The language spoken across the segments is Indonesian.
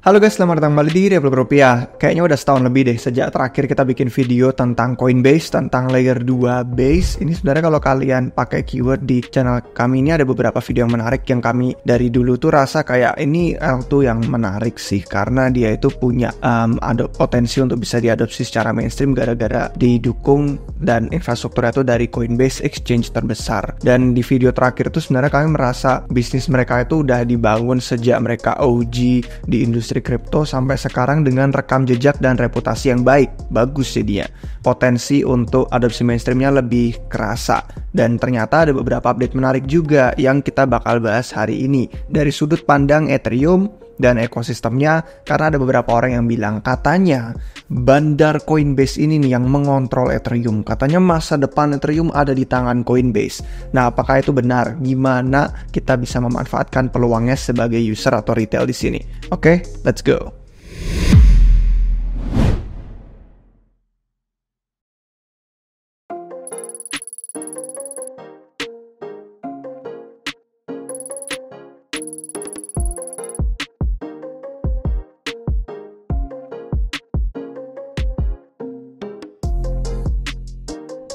Halo guys, selamat datang kembali di Developer Rupiah. Kayaknya udah setahun lebih deh sejak terakhir kita bikin video tentang Coinbase, tentang Layer 2 Base. Ini sebenarnya kalau kalian pakai keyword di channel kami ini ada beberapa video yang menarik yang kami dari dulu tuh rasa kayak ini L2 yang menarik sih, karena dia itu punya potensi untuk bisa diadopsi secara mainstream gara-gara didukung dan infrastrukturnya tuh dari Coinbase exchange terbesar. Dan di video terakhir tuh sebenarnya kami merasa bisnis mereka itu udah dibangun sejak mereka OG di industri kripto sampai sekarang dengan rekam jejak dan reputasi yang bagus jadinya. Potensi untuk adopsi mainstreamnya lebih kerasa. Dan ternyata ada beberapa update menarik juga yang kita bakal bahas hari ini dari sudut pandang Ethereum dan ekosistemnya, karena ada beberapa orang yang bilang katanya bandar Coinbase ini nih yang mengontrol Ethereum. Katanya masa depan Ethereum ada di tangan Coinbase. Nah, apakah itu benar? Gimana kita bisa memanfaatkan peluangnya sebagai user atau retail di sini? Oke, let's go.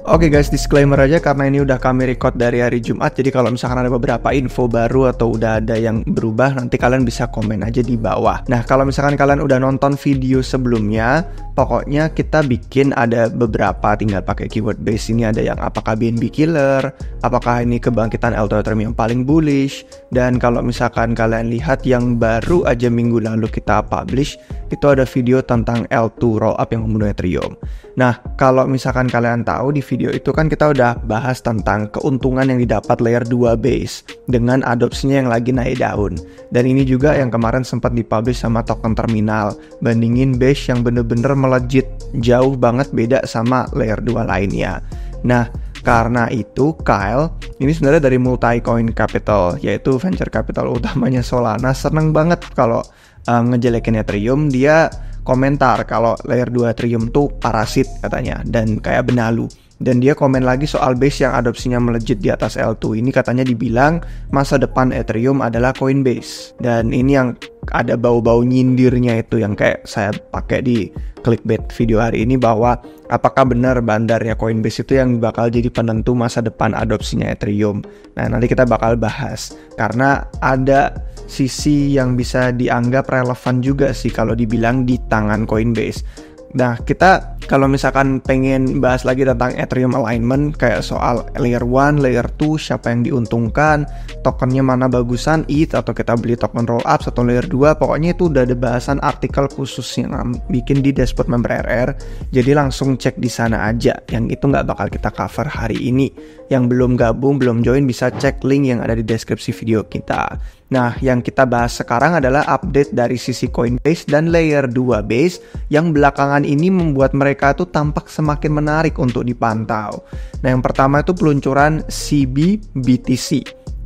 Oke guys, disclaimer aja karena ini udah kami record dari hari Jumat. Jadi kalau misalkan ada beberapa info baru atau udah ada yang berubah, nanti kalian bisa komen aja di bawah. Nah, kalau misalkan kalian udah nonton video sebelumnya, pokoknya kita bikin ada beberapa, tinggal pakai keyword base. Ini ada yang apakah BNB killer, apakah ini kebangkitan L2 Ethereum yang paling bullish. Dan kalau misalkan kalian lihat yang baru aja minggu lalu kita publish, itu ada video tentang L2 rollup yang membunuh Ethereum. Nah, kalau misalkan kalian tahu di video itu kan kita udah bahas tentang keuntungan yang didapat Layer 2 Base dengan adopsinya yang lagi naik daun. Dan ini juga yang kemarin sempat dipublish sama token terminal, bandingin Base yang bener-bener melejit jauh banget beda sama Layer 2 lainnya. Nah, karena itu Kyle ini sebenarnya dari Multi Coin Capital, yaitu venture capital utamanya Solana, seneng banget kalau ngejelekin Ethereum. Dia komentar kalau Layer 2 Ethereum tuh parasit katanya dan kayak benalu. Dan dia komen lagi soal Base yang adopsinya melejit di atas L2. Ini katanya dibilang masa depan Ethereum adalah Coinbase. Dan ini yang ada bau-bau nyindirnya itu yang kayak saya pakai di clickbait video hari ini, bahwa apakah benar bandarnya Coinbase itu yang bakal jadi penentu masa depan adopsinya Ethereum. Nah, nanti kita bakal bahas karena ada sisi yang bisa dianggap relevan juga sih kalau dibilang di tangan Coinbase. Nah, kita kalau misalkan pengen bahas lagi tentang Ethereum alignment, kayak soal Layer 1, Layer 2, siapa yang diuntungkan, tokennya mana bagusan, ETH atau kita beli token rollups atau Layer 2, pokoknya itu udah ada bahasan artikel khusus yang bikin di dashboard member RR. Jadi langsung cek di sana aja, yang itu nggak bakal kita cover hari ini. Yang belum gabung, belum join, bisa cek link yang ada di deskripsi video kita. Nah, yang kita bahas sekarang adalah update dari sisi Coinbase dan Layer 2 Base yang belakangan ini membuat mereka tuh tampak semakin menarik untuk dipantau. Nah, yang pertama itu peluncuran CB-BTC.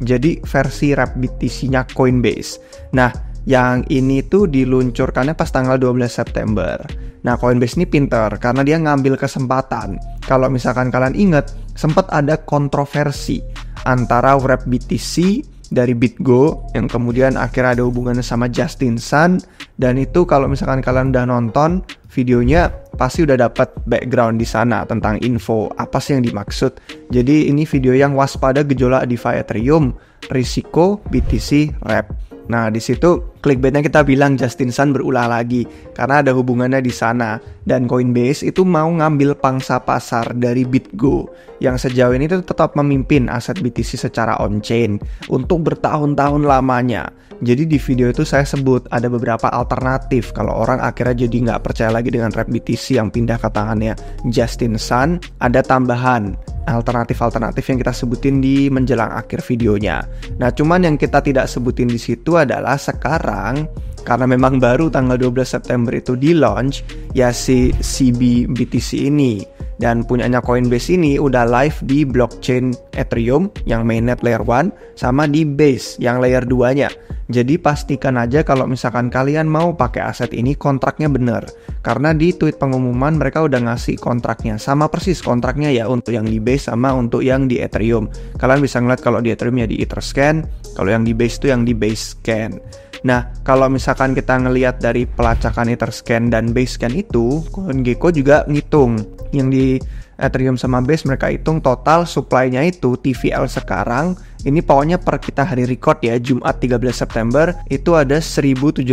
Jadi versi wrap BTC-nya Coinbase. Nah, yang ini tuh diluncurkannya pas tanggal 12 September. Nah, Coinbase ini pinter karena dia ngambil kesempatan. Kalau misalkan kalian ingat, sempat ada kontroversi antara wrap BTC dari BitGo yang kemudian akhirnya ada hubungannya sama Justin Sun. Dan itu kalau misalkan kalian udah nonton videonya pasti udah dapat background di sana tentang info apa sih yang dimaksud. Jadi ini video yang waspada gejolak DeFi Ethereum, risiko BTC wrap. Nah, di situ clickbaitnya kita bilang Justin Sun berulah lagi karena ada hubungannya di sana. Dan Coinbase itu mau ngambil pangsa pasar dari BitGo yang sejauh ini tuh tetap memimpin aset BTC secara on-chain untuk bertahun-tahun lamanya. Jadi di video itu saya sebut ada beberapa alternatif kalau orang akhirnya jadi nggak percaya lagi dengan wrap BTC yang pindah ke tangannya Justin Sun. Ada tambahan alternatif-alternatif yang kita sebutin di menjelang akhir videonya. Nah, cuman yang kita tidak sebutin di situ adalah sekarang karena memang baru tanggal 12 September itu di launch ya si CB-BTC ini. Dan punyanya Coinbase ini udah live di blockchain Ethereum yang mainnet Layer 1 sama di Base yang Layer 2-nya. Jadi pastikan aja kalau misalkan kalian mau pakai aset ini kontraknya bener. Karena di tweet pengumuman mereka udah ngasih kontraknya. Sama persis kontraknya ya untuk yang di Base sama untuk yang di Ethereum. Kalian bisa ngeliat kalau di Ethereum ya di Etherscan, kalau yang di Base itu yang di Base Scan. Nah, kalau misalkan kita ngelihat dari pelacakan Etherscan dan Basecamp itu, CoinGecko juga ngitung yang di Ethereum sama Base, mereka hitung total supply-nya itu TVL sekarang ini pokoknya per kita hari record ya, Jumat 13 September itu ada 1739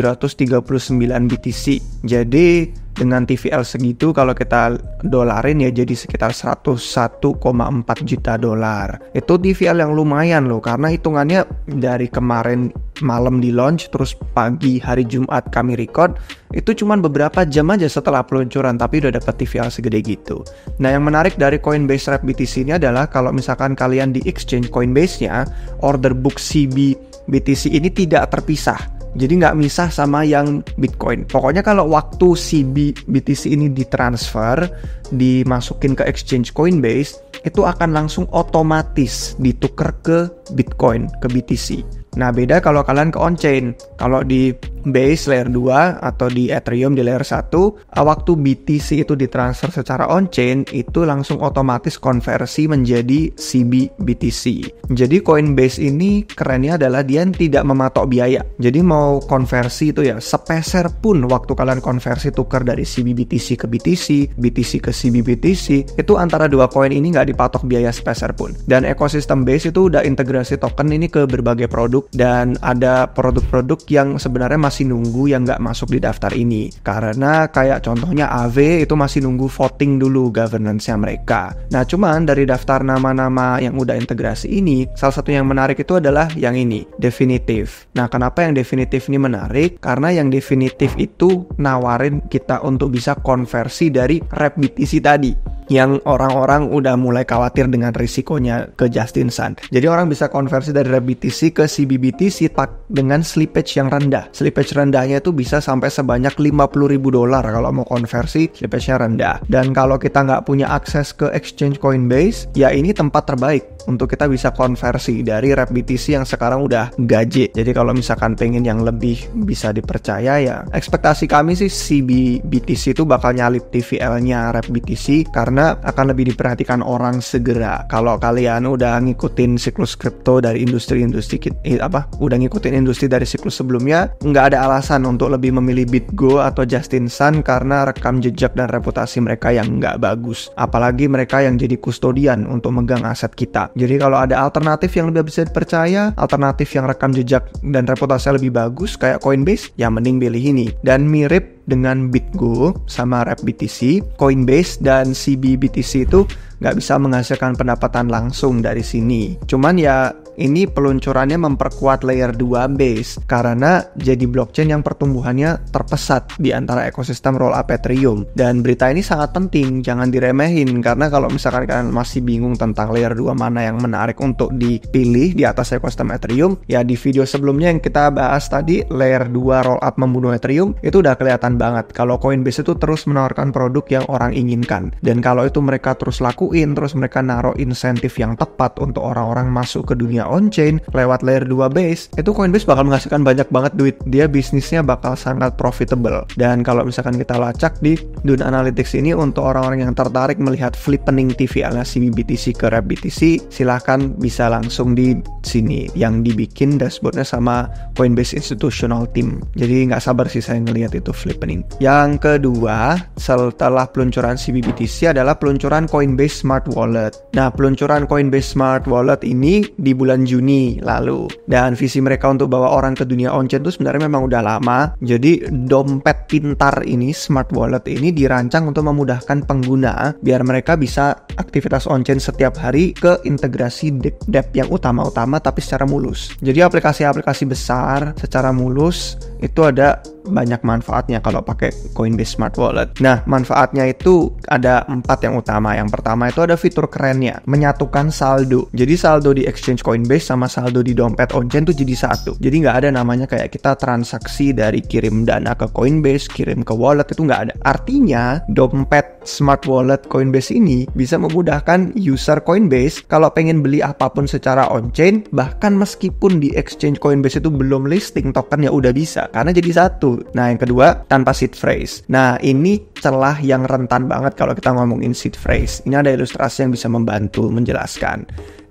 BTC. Jadi dengan TVL segitu kalau kita dolarin ya jadi sekitar 101,4 juta dolar. Itu TVL yang lumayan loh, karena hitungannya dari kemarin malam di launch terus pagi hari Jumat kami record itu cuman beberapa jam aja setelah peluncuran tapi udah dapat TVL segede gitu. Nah, yang menarik dari Coinbase Wrap BTC ini adalah kalau misalkan kalian di exchange Coinbase-nya, order book CB BTC ini tidak terpisah. Jadi nggak misah sama yang Bitcoin. Pokoknya kalau waktu CB BTC ini ditransfer, dimasukin ke exchange Coinbase, itu akan langsung otomatis ditukar ke Bitcoin, ke BTC. Nah, beda kalau kalian ke on-chain. Kalau di Base layer 2 atau di Ethereum di layer 1, waktu BTC itu ditransfer secara on-chain, itu langsung otomatis konversi menjadi CB BTC. Jadi Coinbase ini kerennya adalah dia tidak mematok biaya. Jadi mau konversi itu ya, sepeser pun waktu kalian konversi tukar dari CB BTC ke BTC, BTC ke CB BTC, itu antara dua koin ini nggak dipatok biaya sepeser pun. Dan ekosistem Base itu udah integrasi token ini ke berbagai produk, dan ada produk-produk yang sebenarnya masih nunggu yang nggak masuk di daftar ini, karena kayak contohnya AV itu masih nunggu voting dulu governance-nya mereka. Nah, cuman dari daftar nama-nama yang udah integrasi ini, salah satu yang menarik itu adalah yang ini, definitif. Nah, kenapa yang definitif ini menarik? Karena yang definitif itu nawarin kita untuk bisa konversi dari Wrap BTC tadi, yang orang-orang udah mulai khawatir dengan risikonya ke Justin Sun. Jadi orang bisa konversi dari Wrap BTC ke CBBTC dengan slippage yang rendah. Slippage rendahnya itu bisa sampai sebanyak $50.000 kalau mau konversi, slippage-nya rendah. Dan kalau kita nggak punya akses ke exchange Coinbase, ya ini tempat terbaik untuk kita bisa konversi dari Wrap BTC yang sekarang udah gaje. Jadi kalau misalkan pengen yang lebih bisa dipercaya, ya ekspektasi kami sih CBBTC itu bakal nyalip TVL-nya Wrap BTC karena akan lebih diperhatikan orang segera. Kalau kalian udah ngikutin siklus kripto dari industri-industri udah ngikutin industri dari siklus sebelumnya, nggak ada alasan untuk lebih memilih BitGo atau Justin Sun karena rekam jejak dan reputasi mereka yang nggak bagus. Apalagi mereka yang jadi kustodian untuk megang aset kita. Jadi kalau ada alternatif yang lebih bisa dipercaya, alternatif yang rekam jejak dan reputasinya lebih bagus kayak Coinbase, ya mending pilih ini. Dan mirip dengan BitGo sama Wrap BTC, Coinbase dan CBBTC itu nggak bisa menghasilkan pendapatan langsung dari sini. Cuman ya ini peluncurannya memperkuat layer 2 Base karena jadi blockchain yang pertumbuhannya terpesat di antara ekosistem rollup Ethereum. Dan berita ini sangat penting, jangan diremehin, karena kalau misalkan kalian masih bingung tentang layer 2 mana yang menarik untuk dipilih di atas ekosistem Ethereum, ya di video sebelumnya yang kita bahas tadi, layer 2 rollup membunuh Ethereum, itu udah kelihatan banget kalau Coinbase itu terus menawarkan produk yang orang inginkan. Dan kalau itu mereka terus lakuin, terus mereka naruh insentif yang tepat untuk orang-orang masuk ke dunia on-chain lewat layer 2 Base, itu Coinbase bakal menghasilkan banyak banget duit. Dia bisnisnya bakal sangat profitable. Dan kalau misalkan kita lacak di Dune Analytics ini, untuk orang-orang yang tertarik melihat flippening TVL-nya CBBTC ke Wrap BTC, silahkan bisa langsung di sini yang dibikin dashboardnya sama Coinbase Institutional Team. Jadi nggak sabar sih saya ngelihat itu flippening. Yang kedua, setelah peluncuran CBBTC adalah peluncuran Coinbase Smart Wallet. Nah, peluncuran Coinbase Smart Wallet ini di bulan Juni lalu. Dan visi mereka untuk bawa orang ke dunia on-chain itu sebenarnya memang udah lama. Jadi dompet pintar ini, Smart Wallet ini dirancang untuk memudahkan pengguna biar mereka bisa aktivitas on-chain setiap hari ke integrasi dApp yang utama-utama tapi secara mulus. Jadi aplikasi-aplikasi besar secara mulus itu ada banyak manfaatnya kalau pakai Coinbase Smart Wallet. Nah, manfaatnya itu ada 4 yang utama. Yang pertama itu ada fitur kerennya, menyatukan saldo. Jadi saldo di exchange Coinbase sama saldo di dompet on-chain tuh jadi satu. Jadi nggak ada namanya kayak kita transaksi dari kirim dana ke Coinbase, kirim ke wallet, itu nggak ada. Artinya, dompet Smart Wallet Coinbase ini bisa memudahkan user Coinbase kalau pengen beli apapun secara on-chain, bahkan meskipun di exchange Coinbase itu belum listing token, ya udah bisa, karena jadi satu. Nah, yang kedua, tanpa seed phrase. Nah, ini celah yang rentan banget kalau kita ngomongin seed phrase. Ini ada ilustrasi yang bisa membantu menjelaskan.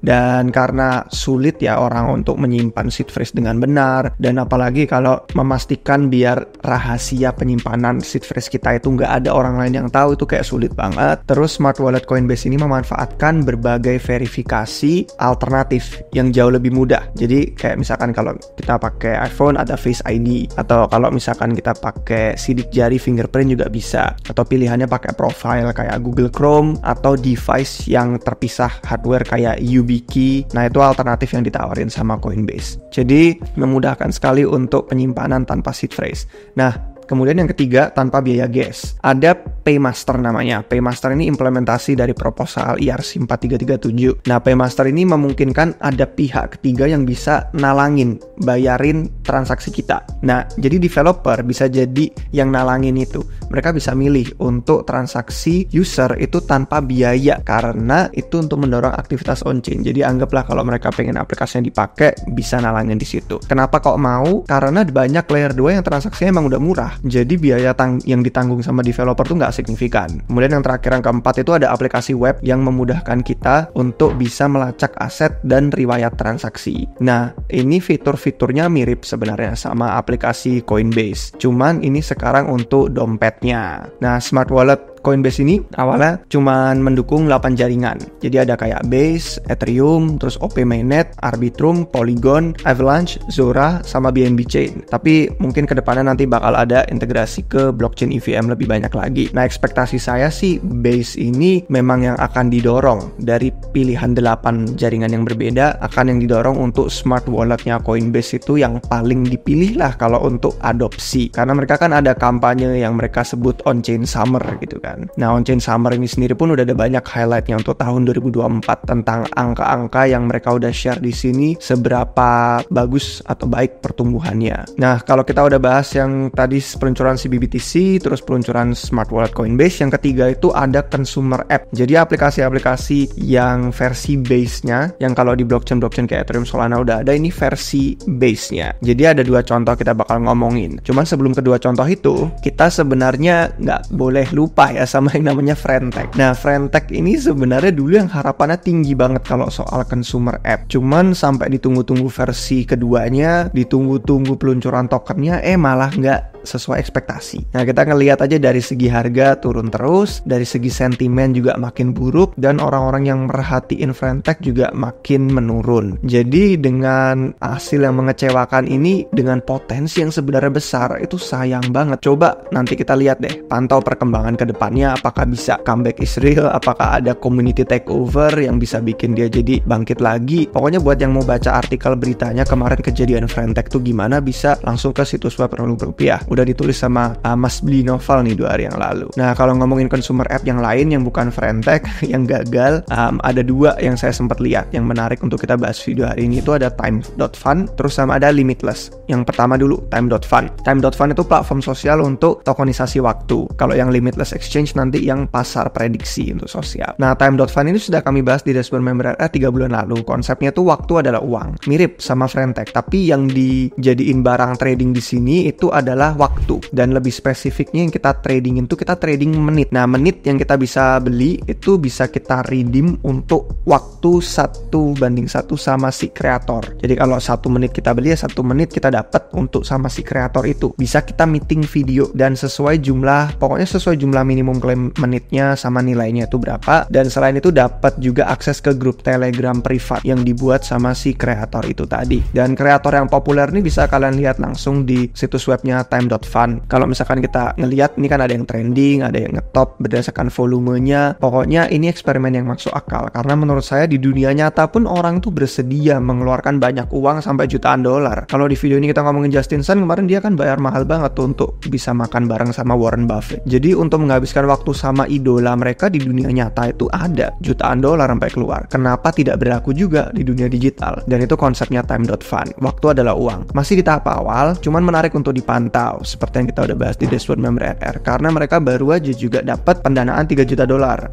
Dan karena sulit ya orang untuk menyimpan seed phrase dengan benar, dan apalagi kalau memastikan biar rahasia penyimpanan seed phrase kita itu nggak ada orang lain yang tahu, itu kayak sulit banget. Terus smart wallet Coinbase ini memanfaatkan berbagai verifikasi alternatif yang jauh lebih mudah. Jadi kayak misalkan kalau kita pakai iPhone ada Face ID, atau kalau misalkan kita pakai sidik jari fingerprint juga bisa, atau pilihannya pakai profile kayak Google Chrome, atau device yang terpisah hardware kayak YubiKey. Nah, itu alternatif yang ditawarin sama Coinbase. Jadi memudahkan sekali untuk penyimpanan tanpa seed phrase. Nah, kemudian yang ketiga, tanpa biaya gas. Ada Paymaster namanya. Paymaster ini implementasi dari proposal ERC-4337. Nah, Paymaster ini memungkinkan ada pihak ketiga yang bisa nalangin, bayarin transaksi kita. Nah, jadi developer bisa jadi yang nalangin itu. Mereka bisa milih untuk transaksi user itu tanpa biaya, karena itu untuk mendorong aktivitas on-chain. Jadi anggaplah kalau mereka pengen aplikasinya dipakai, bisa nalangin di situ. Kenapa kok mau? Karena banyak layer 2 yang transaksinya emang udah murah. Jadi biaya yang ditanggung sama developer tuh nggak signifikan. Kemudian yang terakhir, yang keempat, itu ada aplikasi web yang memudahkan kita untuk bisa melacak aset dan riwayat transaksi. Nah, ini fitur-fiturnya mirip sebenarnya sama aplikasi Coinbase. Cuman ini sekarang untuk dompetnya. Nah, smart wallet Coinbase ini awalnya cuman mendukung 8 jaringan. Jadi ada kayak Base, Ethereum, terus OP Mainnet, Arbitrum, Polygon, Avalanche, Zora, sama BNB Chain. Tapi mungkin kedepannya nanti bakal ada integrasi ke blockchain EVM lebih banyak lagi. Nah, ekspektasi saya sih Base ini memang yang akan didorong dari pilihan 8 jaringan yang berbeda, akan yang didorong untuk smart walletnya Coinbase itu yang paling dipilih lah kalau untuk adopsi. Karena mereka kan ada kampanye yang mereka sebut on-chain summer gitu kan. Nah, on-chain summer ini sendiri pun udah ada banyak highlightnya untuk tahun 2024 tentang angka-angka yang mereka udah share di sini, seberapa bagus atau baik pertumbuhannya. Nah, kalau kita udah bahas yang tadi peluncuran CBBTC, terus peluncuran smart wallet Coinbase, yang ketiga itu ada consumer app. Jadi aplikasi-aplikasi yang versi base-nya, yang kalau di blockchain kayak Ethereum, Solana udah ada, ini versi base-nya. Jadi ada 2 contoh kita bakal ngomongin. Cuman sebelum kedua contoh itu, kita sebenarnya nggak boleh lupa ya sama yang namanya Friend.tech. Nah, Friend.tech ini sebenarnya dulu yang harapannya tinggi banget kalau soal consumer app. Cuman sampai ditunggu-tunggu versi keduanya, ditunggu-tunggu peluncuran tokennya, malah nggak sesuai ekspektasi. Nah, kita ngelihat aja dari segi harga turun terus, dari segi sentimen juga makin buruk, dan orang-orang yang merhatiin Friend.tech juga makin menurun. Jadi dengan hasil yang mengecewakan ini, dengan potensi yang sebenarnya besar, itu sayang banget. Coba nanti kita lihat deh, pantau perkembangan ke depannya, apakah bisa comeback Israel, apakah ada community takeover yang bisa bikin dia jadi bangkit lagi. Pokoknya buat yang mau baca artikel beritanya kemarin kejadian Friend.tech tuh gimana, bisa langsung ke situs web Rupiah. Udah ditulis sama Mas Bli Novel nih 2 hari yang lalu. Nah, kalau ngomongin consumer app yang lain yang bukan Friend.tech yang gagal, ada 2 yang saya sempat lihat yang menarik untuk kita bahas video hari ini. Itu ada Time.fund, terus sama ada Limitless. Yang pertama dulu, Time.fund. Time.fund itu platform sosial untuk tokenisasi waktu. Kalau yang Limitless Exchange nanti yang pasar prediksi untuk sosial. Nah, Time.fund ini sudah kami bahas di dashboard member 3 bulan lalu. Konsepnya tuh waktu adalah uang. Mirip sama Friend.tech, tapi yang dijadiin barang trading di sini itu adalah waktu. Dan lebih spesifiknya yang kita tradingin tuh kita trading menit. Nah, menit yang kita bisa beli itu bisa kita redeem untuk waktu 1:1 sama si kreator. Jadi kalau 1 menit kita beli, ya 1 menit kita dapat untuk sama si kreator itu. Bisa kita meeting video dan sesuai jumlah, pokoknya sesuai jumlah minimum klaim menitnya sama nilainya itu berapa. Dan selain itu dapat juga akses ke grup Telegram privat yang dibuat sama si kreator itu tadi. Dan kreator yang populer nih bisa kalian lihat langsung di situs webnya Time.fund. Kalau misalkan kita ngelihat, ini kan ada yang trending, ada yang ngetop berdasarkan volumenya. Pokoknya ini eksperimen yang masuk akal, karena menurut saya di dunia nyata pun orang tuh bersedia mengeluarkan banyak uang sampai jutaan dolar. Kalau di video ini kita ngomongin Justin Sun, kemarin dia kan bayar mahal banget tuh untuk bisa makan bareng sama Warren Buffett. Jadi untuk menghabiskan waktu sama idola mereka di dunia nyata itu ada jutaan dolar sampai keluar. Kenapa tidak berlaku juga di dunia digital? Dan itu konsepnya Time.fund. Waktu adalah uang. Masih di tahap awal, cuman menarik untuk dipantau. seperti yang kita udah bahas di dashboard member RR, karena mereka baru aja juga dapat pendanaan $3 juta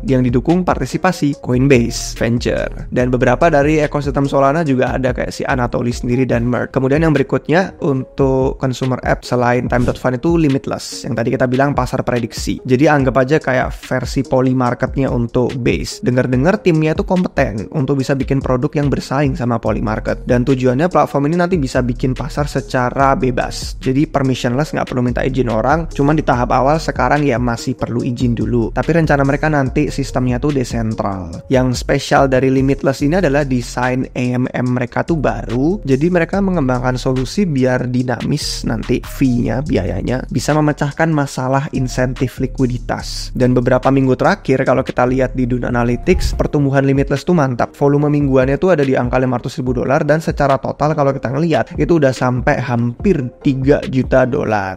yang didukung partisipasi Coinbase Venture. Dan beberapa dari ekosistem Solana juga ada kayak si Anatoly sendiri dan Merk. Kemudian yang berikutnya untuk consumer app selain Time.Fun itu Limitless, yang tadi kita bilang pasar prediksi. Jadi anggap aja kayak versi Polymarket-nya untuk Base. Dengar-dengar timnya itu kompeten untuk bisa bikin produk yang bersaing sama Polymarket. Dan tujuannya platform ini nanti bisa bikin pasar secara bebas. Jadi permissionless, nggak perlu minta izin orang. Cuman di tahap awal sekarang ya masih perlu izin dulu. Tapi rencana mereka nanti sistemnya tuh desentral. Yang spesial dari Limitless ini adalah desain AMM mereka tuh baru. Jadi mereka mengembangkan solusi biar dinamis nanti fee-nya, biayanya bisa memecahkan masalah insentif likuiditas. Dan beberapa minggu terakhir kalau kita lihat di Dune Analytics, pertumbuhan Limitless tuh mantap. Volume mingguannya tuh ada di angka $500.000 dan secara total kalau kita ngelihat itu udah sampai hampir $3 juta.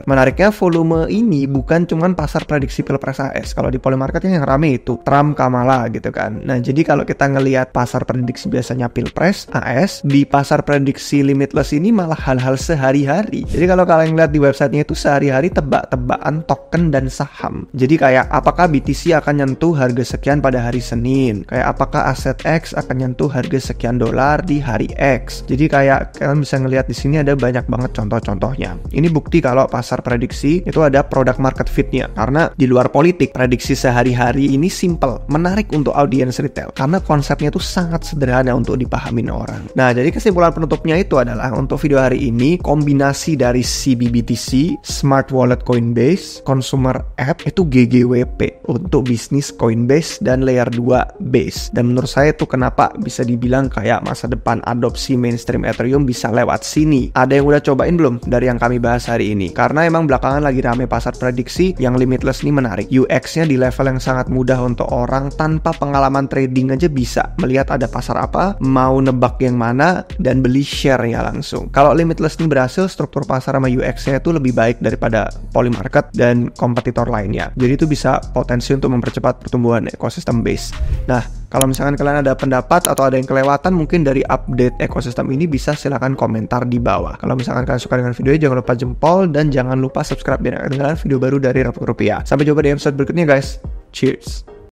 Menariknya volume ini bukan cuman pasar prediksi Pilpres AS. Kalau di Polymarket yang rame itu Trump Kamala gitu kan. Nah, jadi kalau kita ngelihat pasar prediksi biasanya Pilpres AS, di pasar prediksi Limitless ini malah hal-hal sehari-hari. Jadi kalau kalian lihat di websitenya itu sehari-hari tebak-tebakan token dan saham. Jadi kayak apakah BTC akan nyentuh harga sekian pada hari Senin? Kayak apakah aset X akan nyentuh harga sekian dolar di hari X? Jadi kayak kalian bisa ngelihat di sini ada banyak banget contoh-contohnya. Ini bukti kalau pasar prediksi itu ada product market fit-nya. Karena di luar politik, prediksi sehari-hari ini simple, menarik untuk audiens retail. Karena konsepnya itu sangat sederhana untuk dipahamin orang. Nah, jadi kesimpulan penutupnya itu adalah untuk video hari ini, kombinasi dari CBBTC, Smart Wallet Coinbase, Consumer App itu GGWP untuk bisnis Coinbase dan Layer 2 Base. Dan menurut saya itu kenapa bisa dibilang kayak masa depan adopsi mainstream Ethereum bisa lewat sini. Ada yang udah cobain belum dari yang kami bahas hari ini? Karena emang belakangan lagi rame pasar prediksi yang Limitless ini menarik. UX-nya di level yang sangat mudah untuk orang tanpa pengalaman trading aja bisa melihat ada pasar apa, mau nebak yang mana, dan beli share-nya langsung. Kalau Limitless ini berhasil, struktur pasar sama UX-nya itu lebih baik daripada Polymarket dan kompetitor lainnya. Jadi itu bisa potensi untuk mempercepat pertumbuhan ekosistem Base. Nah, kalau misalkan kalian ada pendapat atau ada yang kelewatan mungkin dari update ekosistem ini, bisa silahkan komentar di bawah. Kalau misalkan kalian suka dengan video ini, jangan lupa jempol dan jangan lupa subscribe biar ketinggalan video baru dari Republik Rupiah. Sampai jumpa di episode berikutnya guys. Cheers!